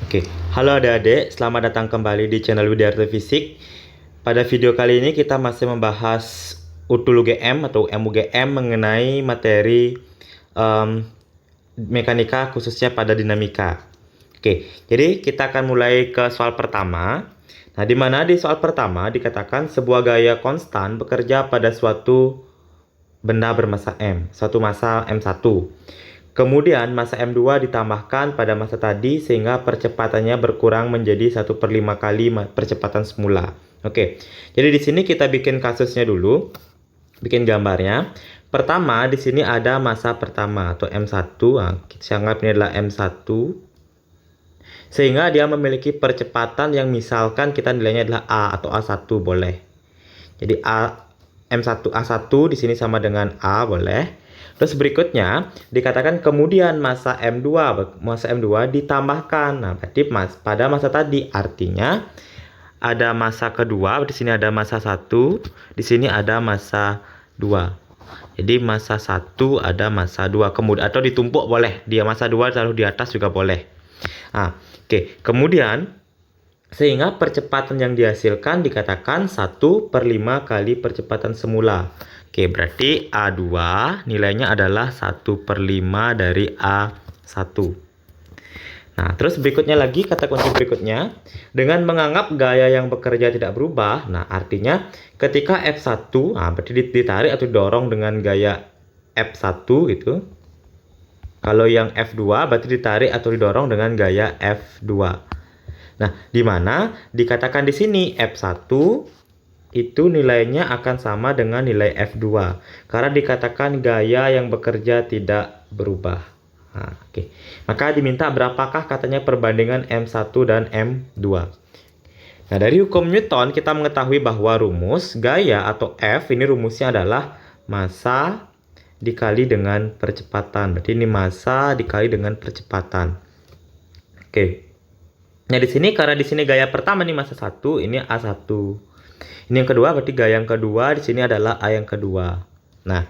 Oke, halo adik-adik, selamat datang kembali di channel Widyarto Fisik. Pada video kali ini kita masih membahas UTUL UGM atau MUGM mengenai materi mekanika khususnya pada dinamika. Oke, jadi kita akan mulai ke soal pertama. Nah, di mana di soal pertama dikatakan sebuah gaya konstan bekerja pada suatu benda bermassa M, suatu massa M1. Kemudian massa M2 ditambahkan pada massa tadi sehingga percepatannya berkurang menjadi 1/5 kali percepatan semula. Oke, jadi di sini kita bikin kasusnya dulu, bikin gambarnya. Pertama, di sini ada massa pertama atau M1. Nah, kita anggap ini adalah M1. Sehingga dia memiliki percepatan yang misalkan kita nilainya adalah A atau A1 boleh. Jadi M1 A1 di sini sama dengan A boleh. Terus berikutnya dikatakan kemudian massa M2 ditambahkan. Nah, berarti pada massa tadi artinya ada massa kedua, di sini ada massa 1, di sini ada massa 2. Jadi massa 1 ada massa 2 kemudian atau ditumpuk boleh. Dia massa 2 taruh di atas juga boleh. Nah, oke. Kemudian sehingga percepatan yang dihasilkan dikatakan 1/5 kali percepatan semula. Oke, berarti A2 nilainya adalah 1/5 dari A1. Nah, terus berikutnya lagi kata kunci berikutnya. Dengan menganggap gaya yang bekerja tidak berubah. Nah, artinya ketika F1, nah berarti ditarik atau didorong dengan gaya F1 gitu. Kalau yang F2 berarti ditarik atau didorong dengan gaya F2. Nah, di mana dikatakan di sini F1 itu nilainya akan sama dengan nilai F2 karena dikatakan gaya yang bekerja tidak berubah. Nah, oke. Maka diminta berapakah katanya perbandingan M1 dan M2. Nah, dari hukum Newton kita mengetahui bahwa rumus gaya atau F ini rumusnya adalah massa dikali dengan percepatan. Berarti ini massa dikali dengan percepatan. Oke. Nah, di sini karena di sini gaya pertama nih massa 1, ini A1. Ini yang kedua berarti gaya yang kedua di sini adalah A yang kedua. Nah,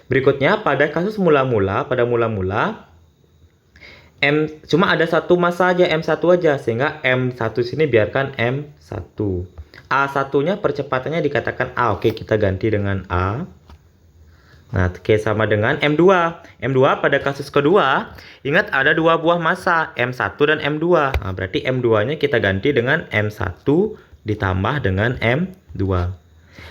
berikutnya pada kasus mula-mula, cuma ada satu massa aja, M1 aja, sehingga M1 sini biarkan M1. A1-nya percepatannya dikatakan A. Oke, kita ganti dengan A. Nah, oke, sama dengan M2. M2 pada kasus kedua, ingat ada dua buah massa, M1 dan M2. Nah, berarti M2-nya kita ganti dengan M1 ditambah dengan M2.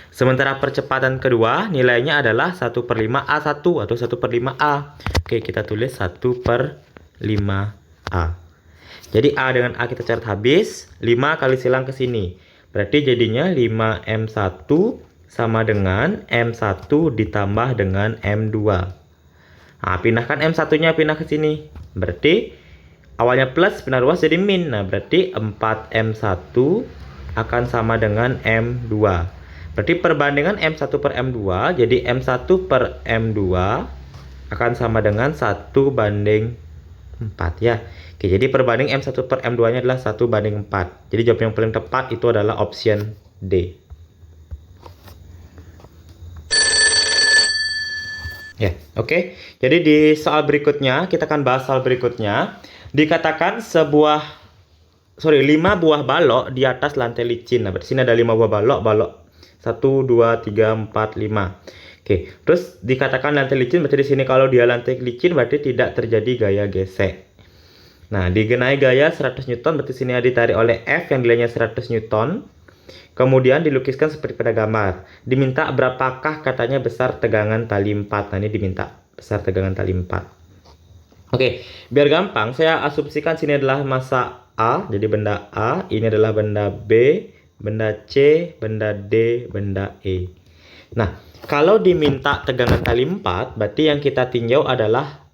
Sementara percepatan kedua nilainya adalah 1/5 A1 atau 1/5 A. Oke, kita tulis 1/5 A. Jadi A dengan A kita catat habis, 5 kali silang ke sini. Berarti jadinya 5M1 sama dengan M1 ditambah dengan M2. Nah, pindahkan M1-nya pindah ke sini. Berarti awalnya plus pindah ruas jadi min. Nah, berarti 4M1 akan sama dengan M2. Berarti perbandingan M1 per M2, jadi M1 per M2 akan sama dengan 1/4 ya. Oke, jadi perbanding M1 per M2 nya adalah 1/4. Jadi jawab yang paling tepat itu adalah option D. Ya, oke. Jadi di soal berikutnya, kita akan bahas soal berikutnya. Dikatakan 5 buah balok di atas lantai licin. Nah, berarti sini ada 5 buah balok 1, 2, 3, 4, 5. Oke, terus dikatakan lantai licin, berarti di sini kalau dia lantai licin berarti tidak terjadi gaya gesek. Nah, digenai gaya 100 Newton, berarti sini ditarik oleh F yang nilainya 100 Newton. Kemudian dilukiskan seperti pada gambar. Diminta berapakah katanya besar tegangan tali 4. Nah, ini diminta besar tegangan tali 4. Oke, biar gampang, saya asumsikan sini adalah massa A, jadi benda A, ini adalah benda B, benda C, benda D, benda E. Nah, kalau diminta tegangan tali 4, berarti yang kita tinjau adalah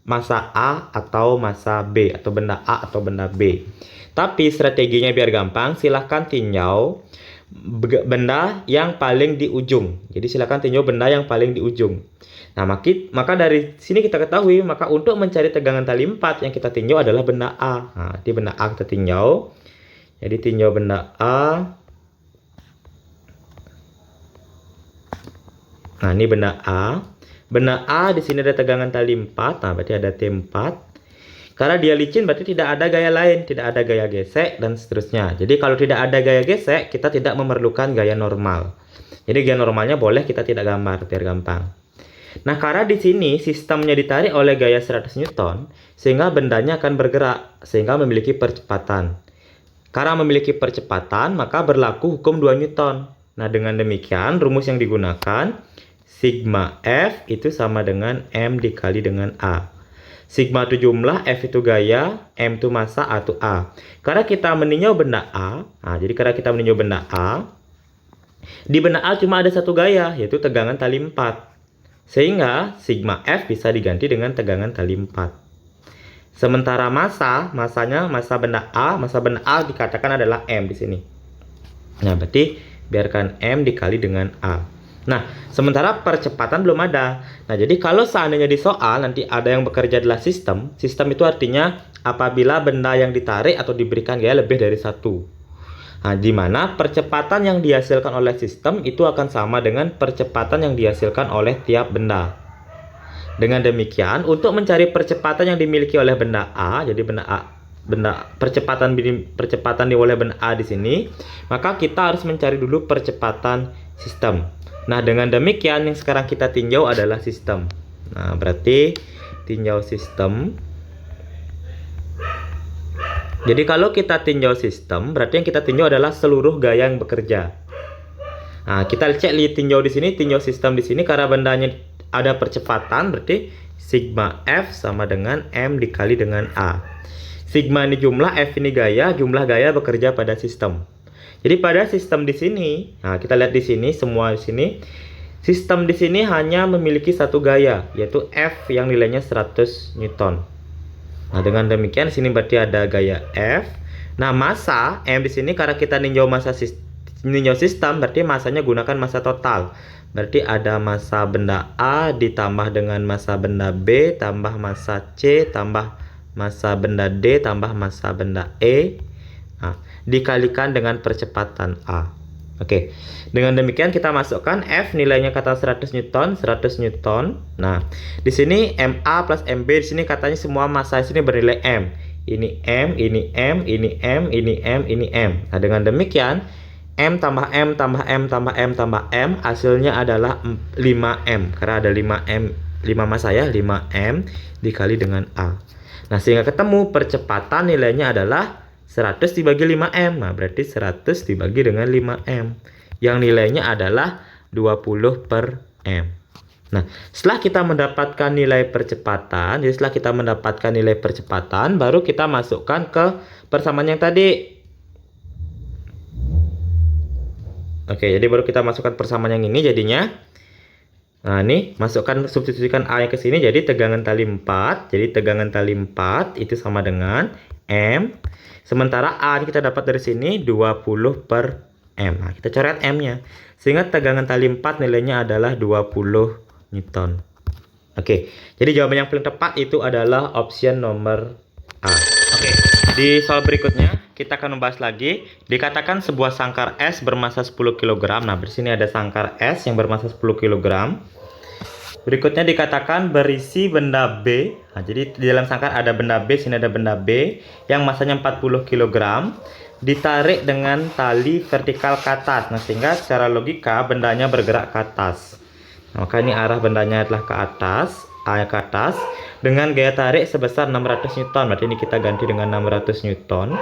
massa A atau massa B, atau benda A atau benda B. Tapi strateginya biar gampang, silahkan tinjau benda yang paling di ujung. Jadi silahkan tinjau benda yang paling di ujung. Nah, maka dari sini kita ketahui, maka untuk mencari tegangan tali 4 yang kita tinjau adalah benda A. Nah, di benda A kita tinjau. Jadi tinjau benda A. Nah, ini benda A. Benda A di sini ada tegangan tali 4. Nah, berarti ada T4. Karena dia licin berarti tidak ada gaya lain, tidak ada gaya gesek dan seterusnya. Jadi kalau tidak ada gaya gesek, kita tidak memerlukan gaya normal. Jadi gaya normalnya boleh kita tidak gambar biar gampang. Nah, karena di sini sistemnya ditarik oleh gaya 100 Newton, sehingga bendanya akan bergerak sehingga memiliki percepatan. Karena memiliki percepatan, maka berlaku hukum 2 Newton. Nah, dengan demikian rumus yang digunakan sigma F itu sama dengan M dikali dengan A. Sigma itu jumlah, F itu gaya, M itu massa, A itu A. Karena kita meninjau benda A, jadi karena kita meninjau benda A, di benda A cuma ada satu gaya, yaitu tegangan tali 4. Sehingga sigma F bisa diganti dengan tegangan tali 4. Sementara massanya massa benda A dikatakan adalah M di sini. Nah, berarti biarkan M dikali dengan A. Nah, sementara percepatan belum ada. Nah, jadi kalau seandainya di soal nanti ada yang bekerja adalah sistem itu artinya apabila benda yang ditarik atau diberikan gaya lebih dari satu. Nah, di mana percepatan yang dihasilkan oleh sistem itu akan sama dengan percepatan yang dihasilkan oleh tiap benda. Dengan demikian, untuk mencari percepatan yang dimiliki oleh benda A, jadi percepatan oleh benda A di sini, maka kita harus mencari dulu percepatan sistem. Nah, dengan demikian yang sekarang kita tinjau adalah sistem. Nah, berarti tinjau sistem. Jadi kalau kita tinjau sistem, berarti yang kita tinjau adalah seluruh gaya yang bekerja. Nah, kita cek tinjau di sini, tinjau sistem di sini karena bendanya ada percepatan, berarti sigma F sama dengan M dikali dengan A. Sigma ini jumlah, F ini gaya, jumlah gaya bekerja pada sistem. Jadi pada sistem di sini, nah kita lihat di sini semua di sini, sistem di sini hanya memiliki satu gaya, yaitu F yang nilainya 100 Newton. Nah, dengan demikian sini berarti ada gaya F. Nah, massa M di sini karena kita ninjau sistem, berarti massanya gunakan massa total. Berarti ada massa benda A ditambah dengan massa benda B tambah massa C tambah massa benda D tambah massa benda E. Nah, dikalikan dengan percepatan A. Oke. Dengan demikian kita masukkan F nilainya kata 100 Newton. Nah, di sini MA plus MB di sini katanya semua massa di sini bernilai M. Ini M, ini M, ini M, ini M, ini M. Nah, dengan demikian M tambah M tambah M tambah M tambah M hasilnya adalah 5M. Karena ada 5M, 5 massa ya, 5M dikali dengan A. Nah, sehingga ketemu percepatan nilainya adalah 100 dibagi 5M. Nah, berarti 100 dibagi dengan 5M. Yang nilainya adalah 20 per M. Nah, setelah kita mendapatkan nilai percepatan, baru kita masukkan ke persamaan yang tadi. Oke, jadi baru kita masukkan persamaan yang ini jadinya. Nah, ini masukkan, substitusikan A yang ke sini, jadi tegangan tali 4. Jadi tegangan tali 4 itu sama dengan M. Sementara A kita dapat dari sini 20 per M. Nah, kita coret M-nya. Sehingga tegangan tali 4 nilainya adalah 20 Newton. Oke, jadi jawaban yang paling tepat itu adalah option nomor A. Oke, di soal berikutnya kita akan membahas lagi. Dikatakan sebuah sangkar S bermassa 10 kg. Nah, di sini ada sangkar S yang bermassa 10 kg. Berikutnya dikatakan berisi benda B. Nah, jadi di dalam sangkar ada benda B, sini ada benda B yang massanya 40 kg, ditarik dengan tali vertikal ke atas. Nah, sehingga secara logika bendanya bergerak ke atas. Nah, maka ini arah bendanya adalah ke atas, A ke atas, dengan gaya tarik sebesar 600 Newton. Berarti ini kita ganti dengan 600 Newton.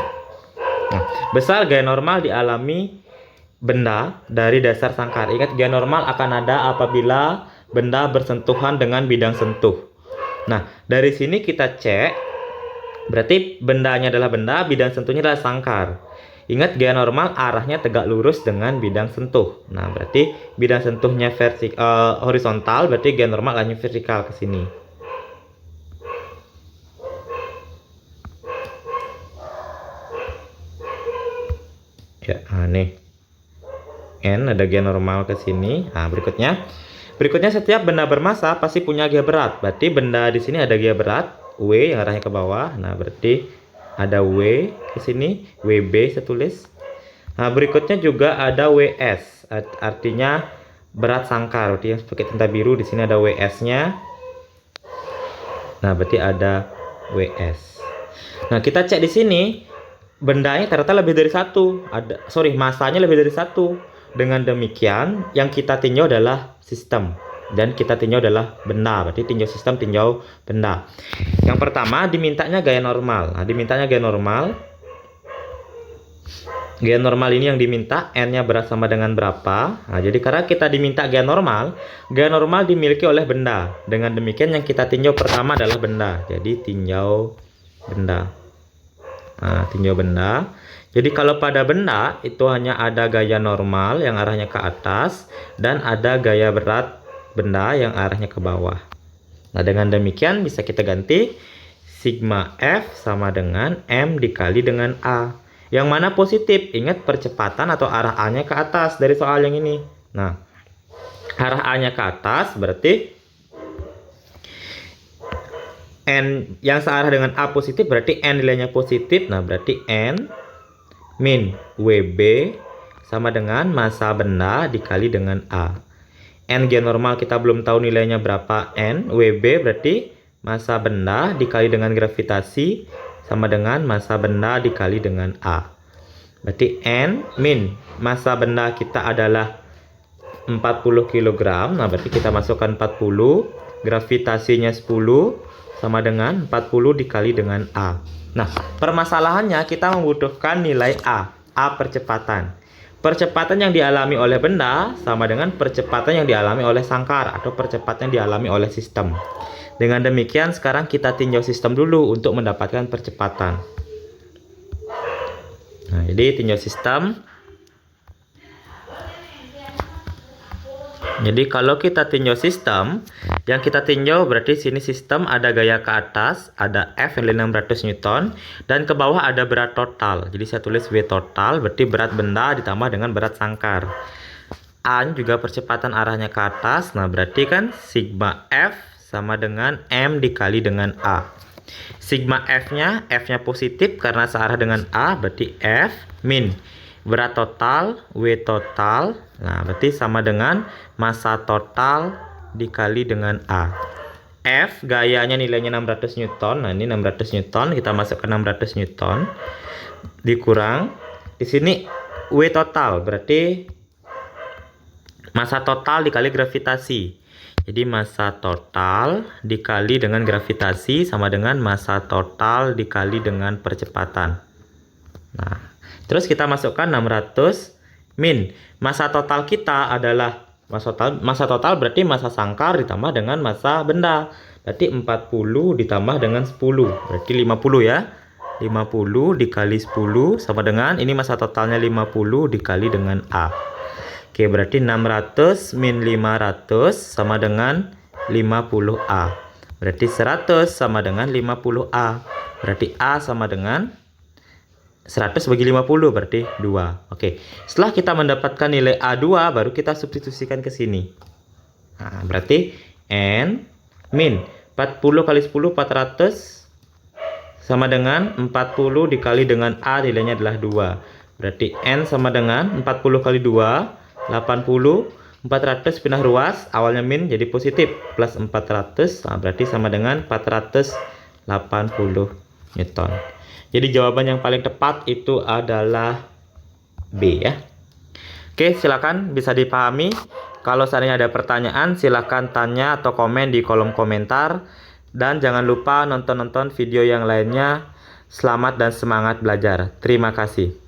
Nah, besar gaya normal dialami benda dari dasar sangkar. Ingat, gaya normal akan ada apabila benda bersentuhan dengan bidang sentuh. Nah, dari sini kita cek, berarti bendanya adalah benda, bidang sentuhnya adalah sangkar. Ingat, gaya normal arahnya tegak lurus dengan bidang sentuh. Nah, berarti bidang sentuhnya horizontal, berarti gaya normal hanya vertikal ke sini. Ya, nih. N ada gaya normal ke sini. Nah, berikutnya setiap benda bermassa pasti punya gaya berat. Berarti benda di sini ada gaya berat W yang arahnya ke bawah. Nah, berarti ada W ke sini, WB saya tulis. Nah, berikutnya juga ada WS, artinya berat sangkar. Berarti yang pakai tinta biru di sini ada WS-nya. Nah, berarti ada WS. Nah, kita cek di sini, bendanya ternyata lebih dari satu. Masanya lebih dari satu. Dengan demikian, yang kita tinjau adalah sistem. Dan kita tinjau adalah benda. Berarti tinjau sistem, tinjau benda. Yang pertama, dimintanya gaya normal. Nah, dimintanya gaya normal. Gaya normal ini yang diminta, N-nya berat sama dengan berapa. Nah, jadi karena kita diminta gaya normal dimiliki oleh benda. Dengan demikian yang kita tinjau pertama adalah benda. Jadi tinjau benda. Nah, tinjau benda. Jadi kalau pada benda itu hanya ada gaya normal yang arahnya ke atas dan ada gaya berat benda yang arahnya ke bawah. Nah, dengan demikian bisa kita ganti sigma F sama dengan M dikali dengan A. Yang mana positif? Ingat percepatan atau arah A-nya ke atas dari soal yang ini. Nah, arah A-nya ke atas berarti N yang searah dengan A positif, berarti N nilainya positif. Nah, berarti N min WB sama dengan massa benda dikali dengan A. N G normal kita belum tahu nilainya berapa N. WB berarti massa benda dikali dengan gravitasi sama dengan massa benda dikali dengan A. Berarti N min massa benda kita adalah 40 kg. Nah, berarti kita masukkan 40, gravitasinya 10 sama dengan 40 dikali dengan A. Nah, permasalahannya kita membutuhkan nilai A percepatan. Percepatan yang dialami oleh benda sama dengan percepatan yang dialami oleh sangkar atau percepatan yang dialami oleh sistem. Dengan demikian sekarang kita tinjau sistem dulu untuk mendapatkan percepatan. Nah, jadi tinjau sistem. Jadi kalau kita tinjau sistem, yang kita tinjau berarti sini sistem ada gaya ke atas, ada F yang 600 Newton, dan ke bawah ada berat total. Jadi saya tulis W total, berarti berat benda ditambah dengan berat sangkar. A juga percepatan arahnya ke atas, nah berarti kan sigma F sama dengan M dikali dengan A. Sigma F-nya positif karena searah dengan A, berarti F min berat total W total. Nah, berarti sama dengan massa total dikali dengan A. F gayanya nilainya 600 Newton. Nah, ini 600 Newton, kita masuk ke 600 Newton. Dikurang di sini W total berarti massa total dikali gravitasi. Jadi massa total dikali dengan gravitasi sama dengan massa total dikali dengan percepatan. Nah, terus kita masukkan 600 min massa total kita adalah massa total berarti massa sangkar ditambah dengan massa benda. Berarti 40 ditambah dengan 10. Berarti 50 ya. 50 dikali 10 sama dengan ini massa totalnya 50 dikali dengan A. Oke, berarti 600 min 500 sama dengan 50A. Berarti 100 sama dengan 50A. Berarti A sama dengan 100 bagi 50 berarti 2. Oke. Setelah kita mendapatkan nilai A2 baru kita substitusikan ke sini. Nah, berarti N min 40 kali 10 400 sama dengan 40 dikali dengan A nilainya adalah 2. Berarti N sama dengan 40 kali 2 80. 400 pindah ruas, awalnya min jadi positif plus 400. Nah, berarti sama dengan 480 Newton. Jadi jawaban yang paling tepat itu adalah B ya. Oke, silakan bisa dipahami. Kalau seandainya ada pertanyaan, silakan tanya atau komen di kolom komentar. Dan jangan lupa nonton video yang lainnya. Selamat dan semangat belajar. Terima kasih.